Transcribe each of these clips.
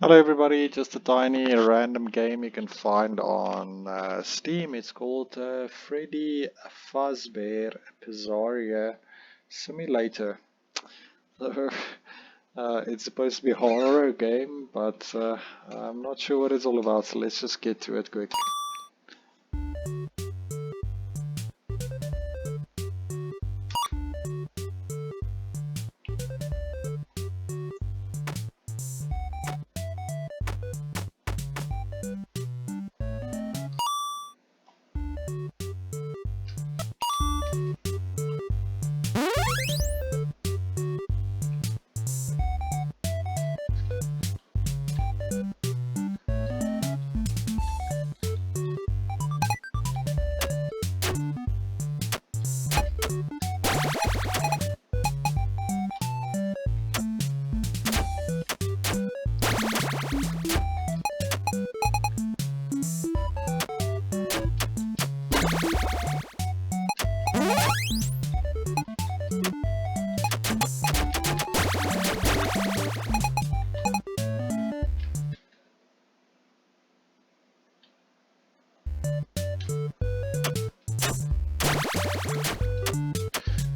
Hello everybody, just a tiny random game you can find on Steam. It's called Freddy Fazbear Pizzeria Simulator. So, it's supposed to be a horror game, but I'm not sure what it's all about, so let's just get to it quick.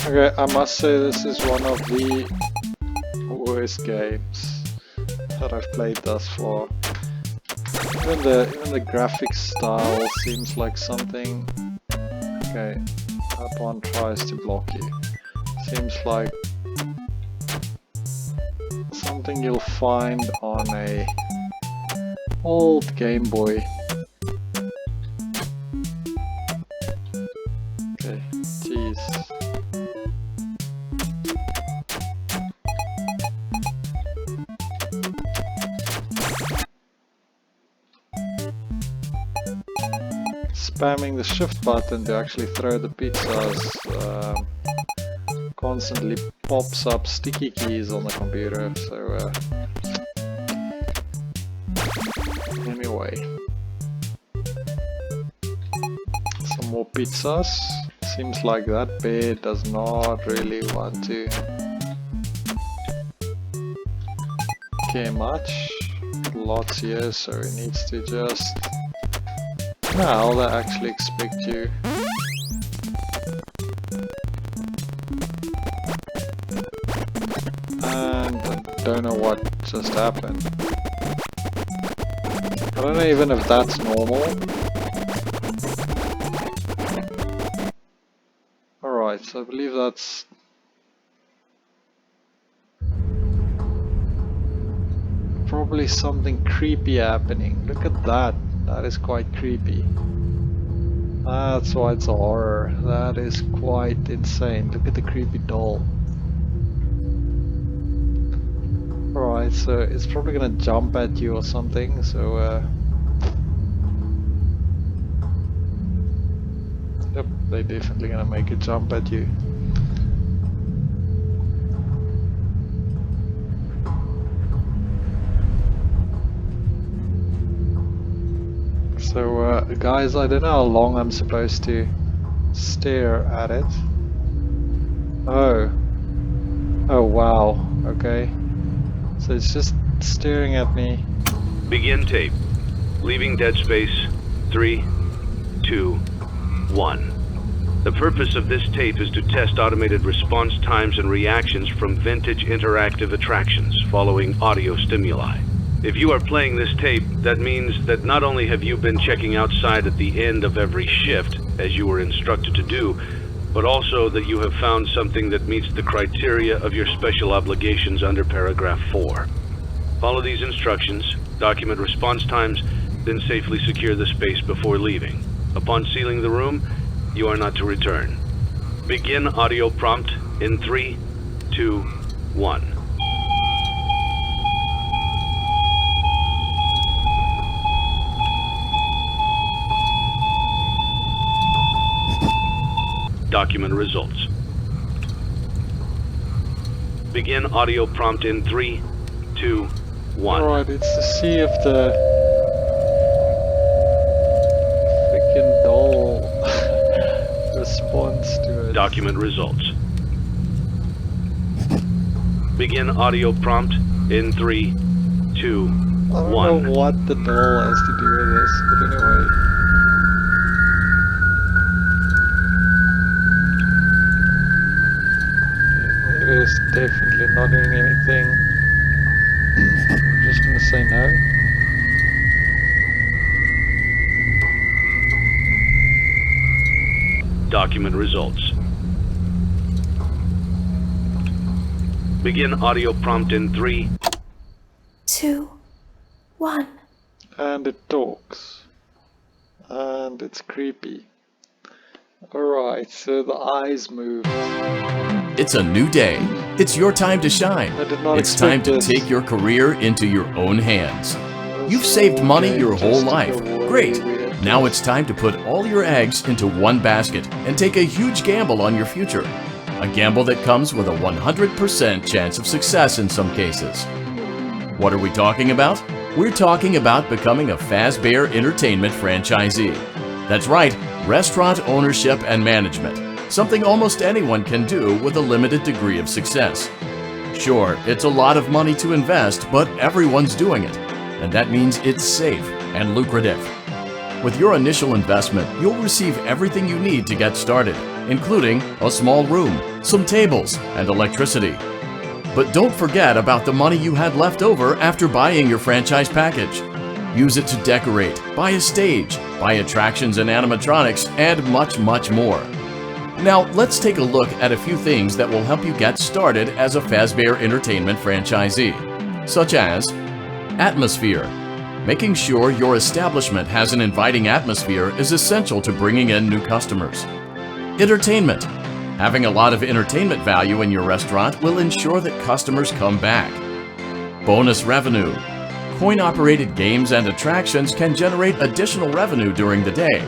Okay, I must say this is one of the worst games that I've played thus far. Even the graphics style seems like something. Okay, that one tries to block you. Seems like something you'll find on a old Game Boy. Okay, jeez. Spamming the shift button to actually throw the pizzas constantly pops up sticky keys on the computer, so anyway, some more pizzas. Seems like that bear does not really want to care much. Lots here, so he needs to just... Now they actually expect you. And I don't know what just happened. I don't know even if that's normal. Alright, so I believe that's... probably something creepy happening. Look at that. That is quite creepy. That's why it's a horror. That is quite insane. Look at the creepy doll. Alright, so it's probably gonna jump at you or something, so yep, they're definitely gonna make it jump at you. So guys, I don't know how long I'm supposed to stare at it. Oh wow, okay. So it's just staring at me. Begin tape. Leaving dead space. 3, 2, 1. The purpose of this tape is to test automated response times and reactions from vintage interactive attractions following audio stimuli. If you are playing this tape, that means that not only have you been checking outside at the end of every shift, as you were instructed to do, but also that you have found something that meets the criteria of your special obligations under paragraph 4. Follow these instructions, document response times, then safely secure the space before leaving. Upon sealing the room, you are not to return. Begin audio prompt in 3, 2, 1. Document results. Begin audio prompt in 3, 2, 1. Alright, it's to see if the freaking doll responds to it. Document results. Begin audio prompt in 3, 2, I don't 1. know what the doll has to do with this, but anyway. It is definitely not doing anything. I'm just gonna say no. Document results. Begin audio prompt in 3, 2, 1. And it talks. And it's creepy. Alright, so the eyes move. It's a new day. It's your time to shine. I did not It's time expect to this. take your career into your own hands. You've saved money your whole life. Great. Now it's time to put all your eggs into one basket and take a huge gamble on your future. A gamble that comes with a 100% chance of success in some cases. What are we talking about? We're talking about becoming a Fazbear Entertainment franchisee. That's right, restaurant ownership and management. Something almost anyone can do with a limited degree of success. Sure, it's a lot of money to invest, but everyone's doing it. And that means it's safe and lucrative. With your initial investment, you'll receive everything you need to get started, including a small room, some tables, and electricity. But don't forget about the money you had left over after buying your franchise package. Use it to decorate, buy a stage, buy attractions and animatronics, and much, much more. Now, let's take a look at a few things that will help you get started as a Fazbear Entertainment franchisee, such as atmosphere. Making sure your establishment has an inviting atmosphere is essential to bringing in new customers. Entertainment. Having a lot of entertainment value in your restaurant will ensure that customers come back. Bonus revenue. Coin-operated games and attractions can generate additional revenue during the day,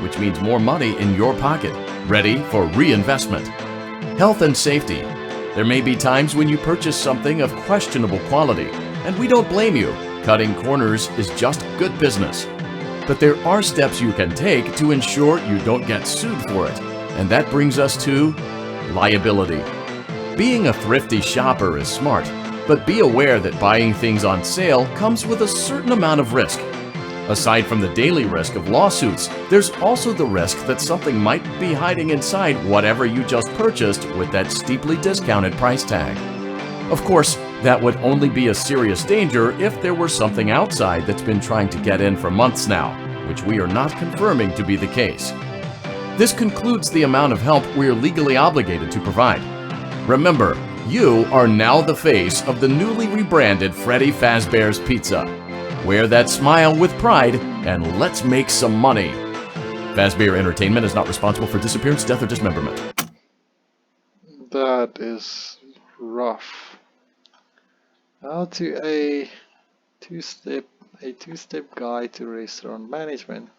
which means more money in your pocket, ready for reinvestment. Health and safety. There may be times when you purchase something of questionable quality, and we don't blame you. Cutting corners is just good business. But there are steps you can take to ensure you don't get sued for it, and that brings us to liability. Being a thrifty shopper is smart, but be aware that buying things on sale comes with a certain amount of risk. Aside from the daily risk of lawsuits, there's also the risk that something might be hiding inside whatever you just purchased with that steeply discounted price tag. Of course, that would only be a serious danger if there were something outside that's been trying to get in for months now, which we are not confirming to be the case. This concludes the amount of help we are legally obligated to provide. Remember, you are now the face of the newly rebranded Freddy Fazbear's Pizza. Wear that smile with pride, and let's make some money. Fazbear Entertainment is not responsible for disappearance, death, or dismemberment. That is rough. How to a two-step guide to restaurant management.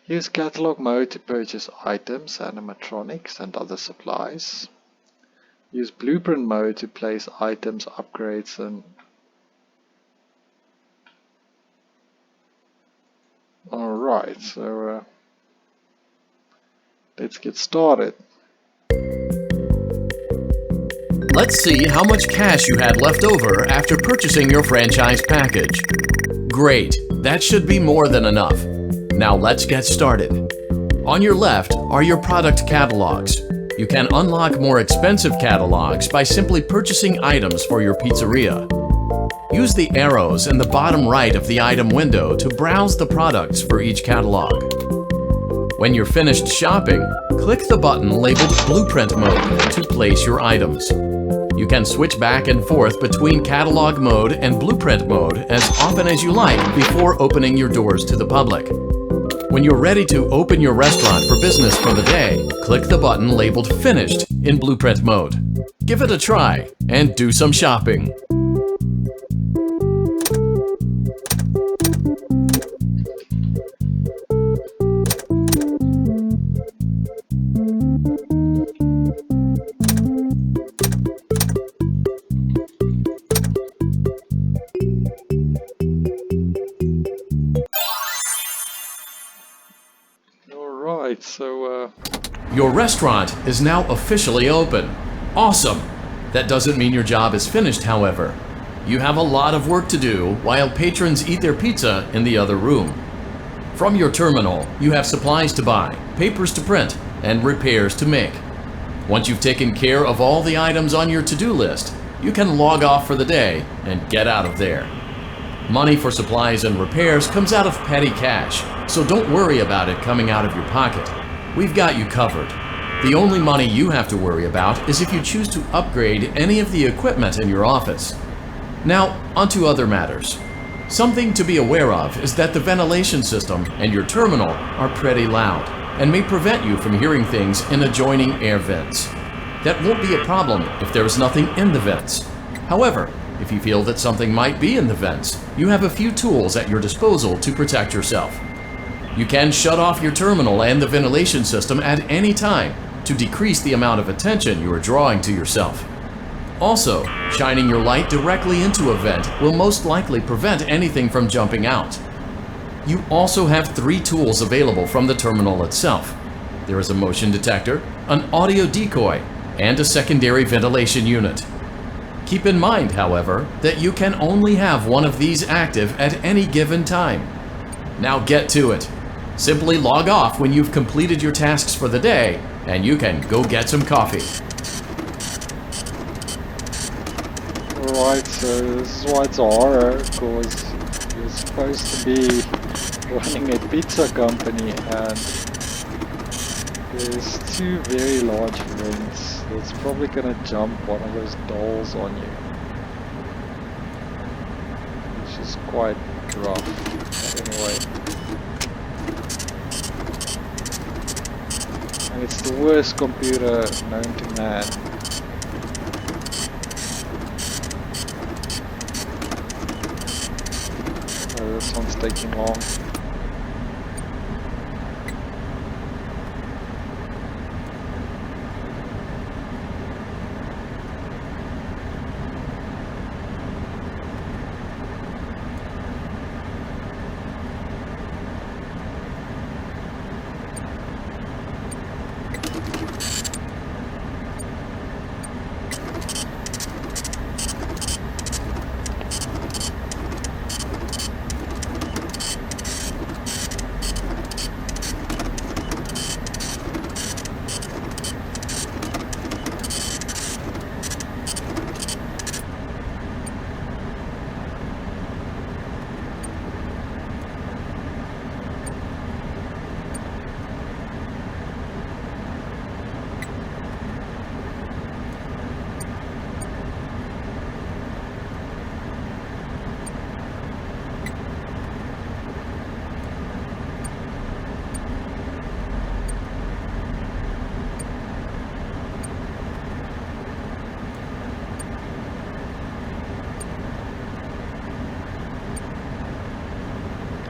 Use catalog mode to purchase items, animatronics, and other supplies. Use blueprint mode to place items, upgrades, and alright, so let's get started. Let's see how much cash you had left over after purchasing your franchise package. Great, that should be more than enough. Now let's get started. On your left are your product catalogs. You can unlock more expensive catalogs by simply purchasing items for your pizzeria. Use the arrows in the bottom right of the item window to browse the products for each catalog. When you're finished shopping, click the button labeled Blueprint Mode to place your items. You can switch back and forth between Catalog Mode and Blueprint Mode as often as you like before opening your doors to the public. When you're ready to open your restaurant for business for the day, click the button labeled Finished in Blueprint Mode. Give it a try and do some shopping. Alright, so Your restaurant is now officially open. Awesome! That doesn't mean your job is finished, however. You have a lot of work to do while patrons eat their pizza in the other room. From your terminal, you have supplies to buy, papers to print, and repairs to make. Once you've taken care of all the items on your to-do list, you can log off for the day and get out of there. Money for supplies and repairs comes out of petty cash, so don't worry about it coming out of your pocket. We've got you covered. The only money you have to worry about is if you choose to upgrade any of the equipment in your office. Now, onto other matters. Something to be aware of is that the ventilation system and your terminal are pretty loud and may prevent you from hearing things in adjoining air vents. That won't be a problem if there is nothing in the vents. However, if you feel that something might be in the vents, you have a few tools at your disposal to protect yourself. You can shut off your terminal and the ventilation system at any time to decrease the amount of attention you are drawing to yourself. Also, shining your light directly into a vent will most likely prevent anything from jumping out. You also have 3 tools available from the terminal itself. There is a motion detector, an audio decoy, and a secondary ventilation unit. Keep in mind, however, that you can only have one of these active at any given time. Now get to it. Simply log off when you've completed your tasks for the day, and you can go get some coffee. Alright, so this is why it's a horror, because you're supposed to be running a pizza company and there's 2 very large vents that's probably gonna jump one of those dolls on you, which is quite rough. But anyway, and it's the worst computer known to man. Oh, this one's taking long.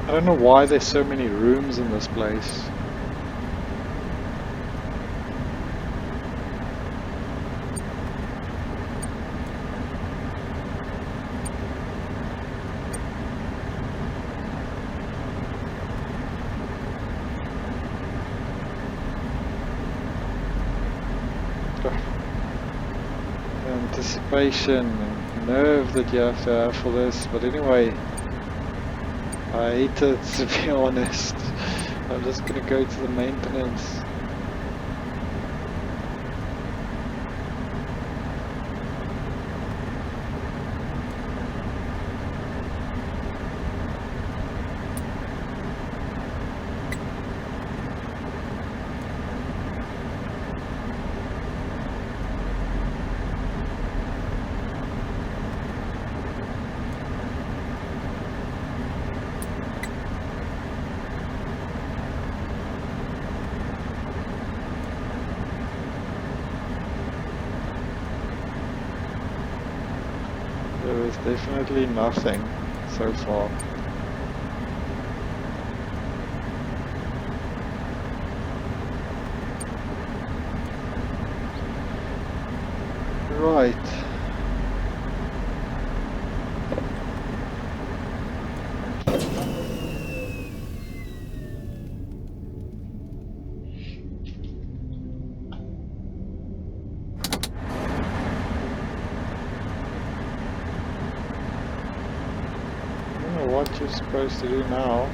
I don't know why there's so many rooms in this place. Anticipation and nerve that you have to have for this, but anyway, I hate it, to be honest. I'm just gonna go to the maintenance. There is definitely nothing so far. Right. know what you're supposed to do now.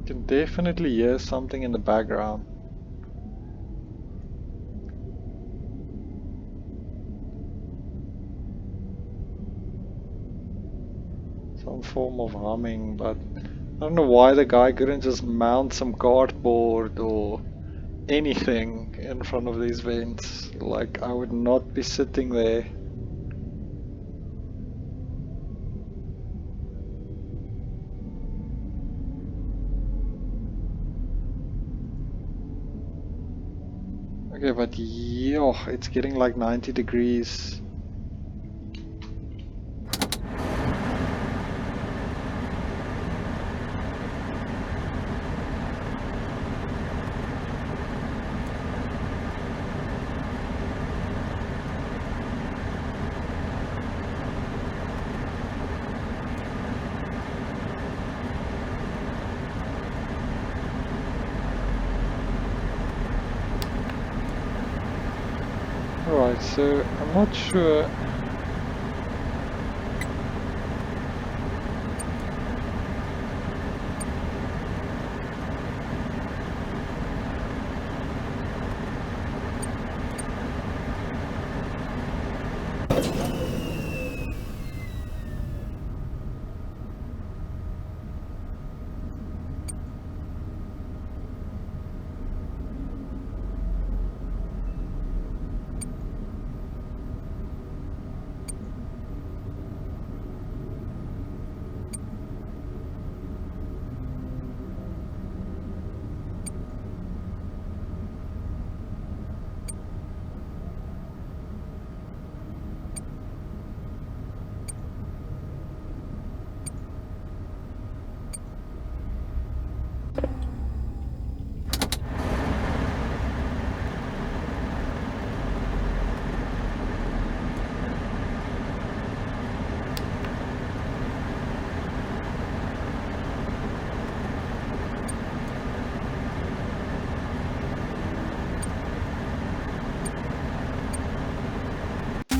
You can definitely hear something in the background. Some form of humming, but I don't know why the guy couldn't just mount some cardboard or anything in front of these vents. Like, I would not be sitting there. Okay, but yeah, it's getting like 90 degrees. Alright, so I'm not sure.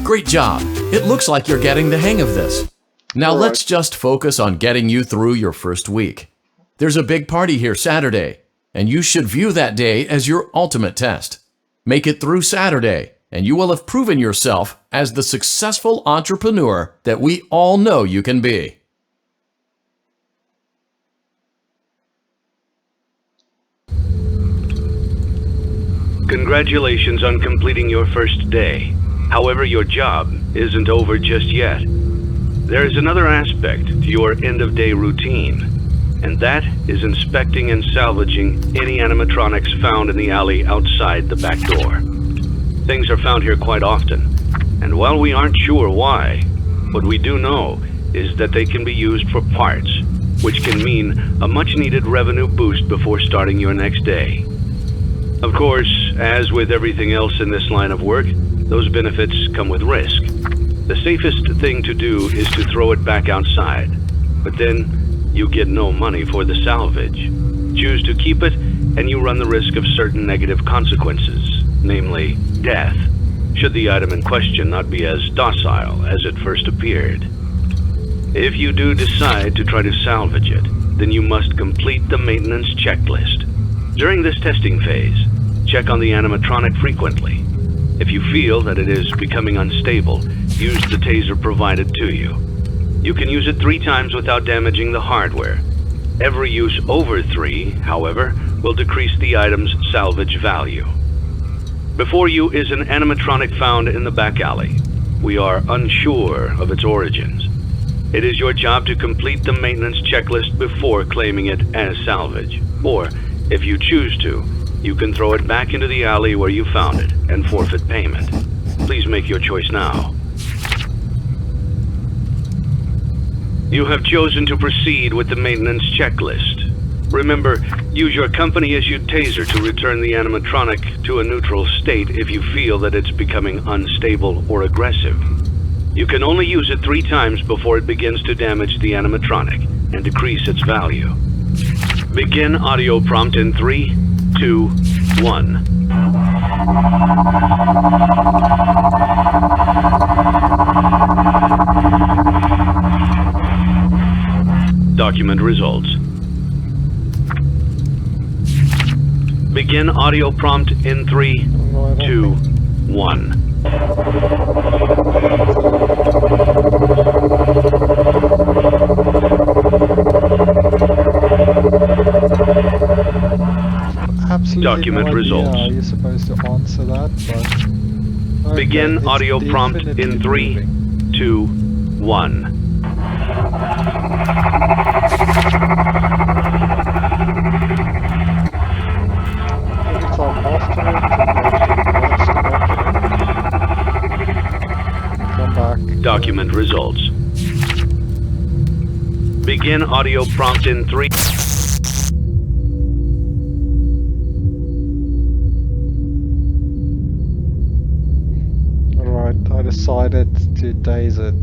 Great job! It looks like you're getting the hang of this. Now let's just focus on getting you through your first week. There's a big party here Saturday, and you should view that day as your ultimate test. Make it through Saturday, and you will have proven yourself as the successful entrepreneur that we all know you can be. Congratulations on completing your first day. However, your job isn't over just yet. There is another aspect to your end-of-day routine, and that is inspecting and salvaging any animatronics found in the alley outside the back door. Things are found here quite often, and while we aren't sure why, what we do know is that they can be used for parts, which can mean a much-needed revenue boost before starting your next day. Of course, as with everything else in this line of work, those benefits come with risk. The safest thing to do is to throw it back outside, but then you get no money for the salvage. Choose to keep it, and you run the risk of certain negative consequences, namely death, should the item in question not be as docile as it first appeared. If you do decide to try to salvage it, then you must complete the maintenance checklist. During this testing phase, check on the animatronic frequently. If you feel that it is becoming unstable, use the taser provided to you. You can use it 3 times without damaging the hardware. Every use over 3, however, will decrease the item's salvage value. Before you is an animatronic found in the back alley. We are unsure of its origins. It is your job to complete the maintenance checklist before claiming it as salvage. Or, if you choose to, you can throw it back into the alley where you found it and forfeit payment. Please make your choice now. You have chosen to proceed with the maintenance checklist. Remember, use your company-issued taser to return the animatronic to a neutral state if you feel that it's becoming unstable or aggressive. You can only use it 3 times before it begins to damage the animatronic and decrease its value. Begin audio prompt in 3, 2, 1. Document results. Begin audio prompt in 3, 2, 1. Absolutely Document no idea results. how you're supposed to answer that, but okay, Begin it's audio prompt in definitely 3, moving. 2, 1. Anytime afterwards, I'm going to watch the document. Come back. Document results. Begin audio prompt in 3. Alright, I decided to daze it.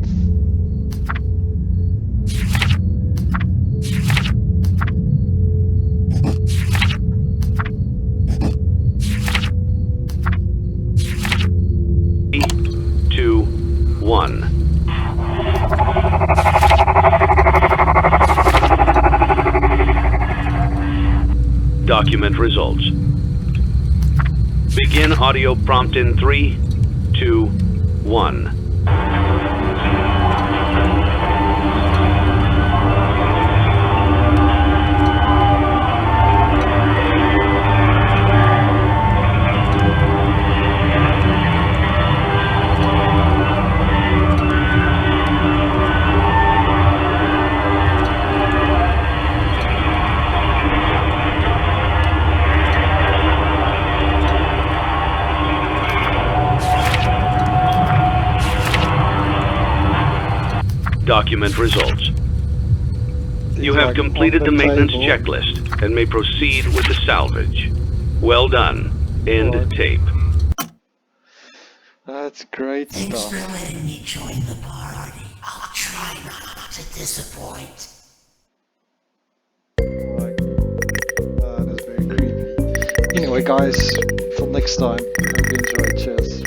Two, one. Document results. Begin audio prompt in 3, 2, 1. Document results. You have Like completed on the maintenance table. checklist and may proceed with the salvage. Well done. End Right. tape. That's great Thanks stuff. for letting me join the party. I'll try not to disappoint. Like, that is very creepy. Anyway guys, till next time, hope you enjoyed, cheers.